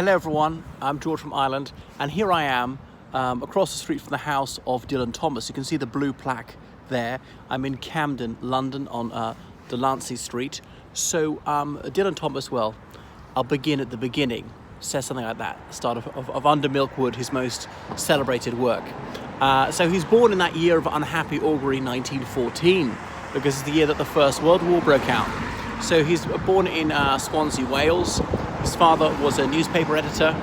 Hello everyone, I'm George from Ireland, and here I am across the street from the house of Dylan Thomas. You can see the blue plaque there. I'm in Camden, London on Delancey Street. So Dylan Thomas, well, I'll begin at the beginning. Says something like that, start of Under Milkwood, his most celebrated work. So he's born in that year of unhappy augury, 1914, because it's the year that the First World War broke out. So he's born in Swansea, Wales. His father was a newspaper editor.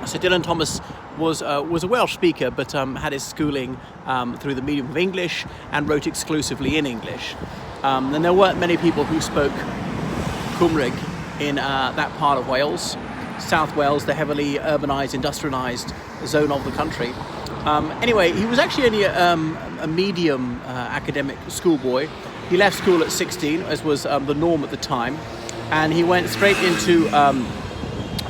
So Dylan Thomas was a Welsh speaker, but had his schooling through the medium of English and wrote exclusively in English. And there weren't many people who spoke Cymraeg in that part of Wales. South Wales, the heavily urbanised, industrialised zone of the country. Anyway, he was actually only a medium academic schoolboy. He left school at 16, as was the norm at the time, and he went straight into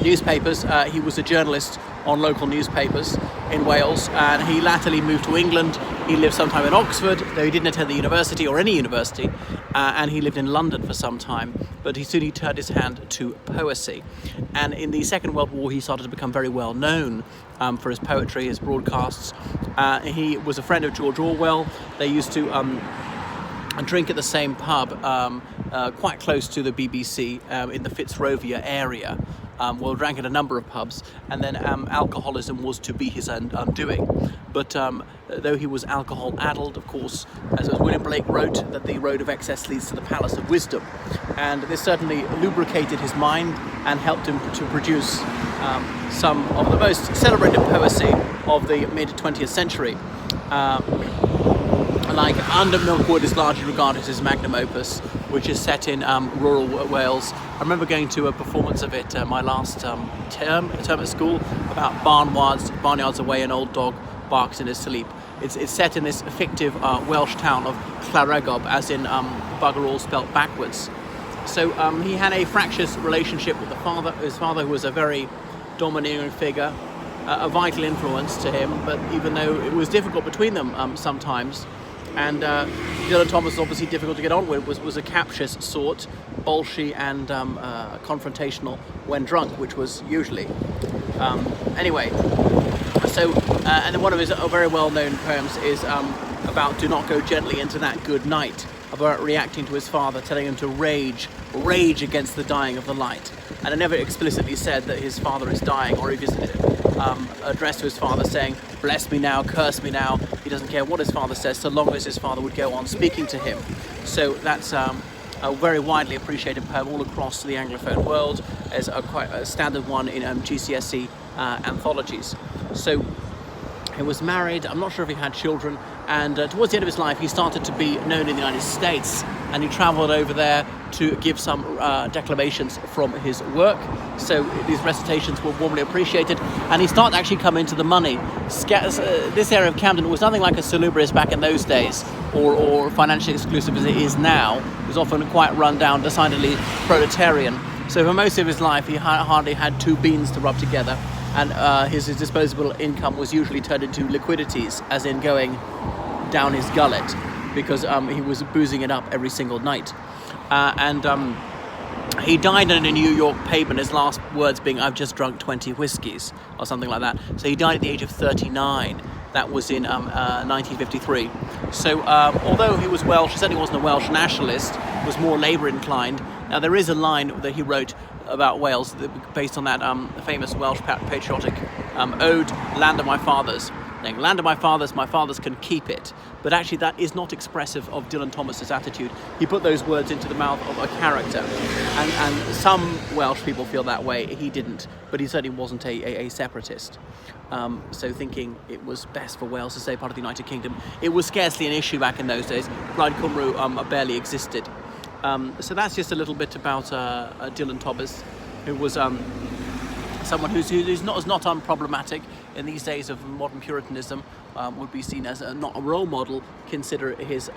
newspapers. He was a journalist on local newspapers in Wales, and he latterly moved to England. He lived sometime in Oxford, though he didn't attend the university or any university, and he lived in London for some time, but he soon turned his hand to poesy. And in the Second World War, he started to become very well known for his poetry, his broadcasts. He was a friend of George Orwell. They used to drink at the same pub quite close to the BBC in the Fitzrovia area. Well, drank at a number of pubs, and then alcoholism was to be his undoing. But though he was alcohol-addled, of course, as William Blake wrote, that the road of excess leads to the palace of wisdom. And this certainly lubricated his mind and helped him to produce some of the most celebrated poesy of the mid-20th century. Like Under Milkwood is largely regarded as his magnum opus, which is set in rural Wales. I remember going to a performance of it my last term at school, about barnyards away, an old dog barks in his sleep. It's set in this fictive Welsh town of Llaregob, as in bugger all spelt backwards. So he had a fractious relationship with his father, who was a very domineering figure, a vital influence to him, but even though it was difficult between them sometimes. And Dylan Thomas, obviously difficult to get on with, was a captious sort, bolshy and confrontational when drunk, which was usually. Anyway, so and then one of his very well-known poems is about do not go gently into that good night, about reacting to his father, telling him to rage against the dying of the light. And it never explicitly said that his father is dying, or if he's addressed to his father saying, bless me now, curse me now. He doesn't care what his father says, so long as his father would go on speaking to him. So that's a very widely appreciated poem all across the Anglophone world, as quite a standard one in GCSE anthologies. So he was married, I'm not sure if he had children, and towards the end of his life he started to be known in the United States, and he travelled over there to give some declamations from his work. So these recitations were warmly appreciated, and he started actually coming into the money. This area of Camden was nothing like a salubrious back in those days, or financially exclusive as it is now. It was often quite run down, decidedly proletarian. So for most of his life he hardly had two beans to rub together, and his disposable income was usually turned into liquidities, as in going down his gullet, because he was boozing it up every single night. He died in a New York pavement, his last words being, I've just drunk 20 whiskies, or something like that. So he died at the age of 39. That was in 1953. So although he was Welsh, he certainly wasn't a Welsh nationalist, was more Labour inclined. Now there is a line that he wrote about Wales based on that famous Welsh patriotic ode, Land of My Fathers. Land of my fathers can keep it. But actually that is not expressive of Dylan Thomas's attitude. He put those words into the mouth of a character. And some Welsh people feel that way. He didn't, but he certainly wasn't a separatist. So thinking it was best for Wales to stay part of the United Kingdom, it was scarcely an issue back in those days. Plaid Cymru barely existed. So that's just a little bit about Dylan Thomas, who was someone who's not unproblematic in these days of modern Puritanism, would be seen as not a role model, considering his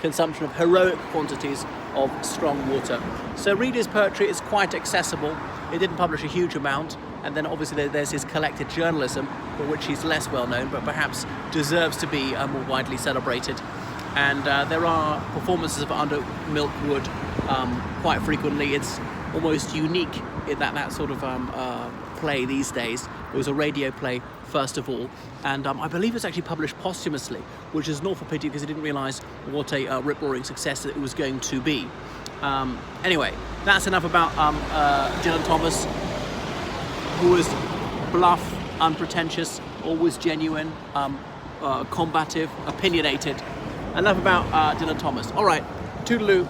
consumption of heroic quantities of strong water. So read his poetry, it's quite accessible. He didn't publish a huge amount, and then obviously there's his collected journalism, for which he's less well known, but perhaps deserves to be more widely celebrated. And there are performances of Under Milkwood quite frequently. It's almost unique in that sort of play these days. It was a radio play first of all, and I believe it's actually published posthumously, which is an awful pity because I didn't realise what a rip-roaring success it was going to be. Anyway, that's enough about Dylan Thomas, who was bluff, unpretentious, always genuine, combative, opinionated. Enough about Dylan Thomas. All right, toodaloo.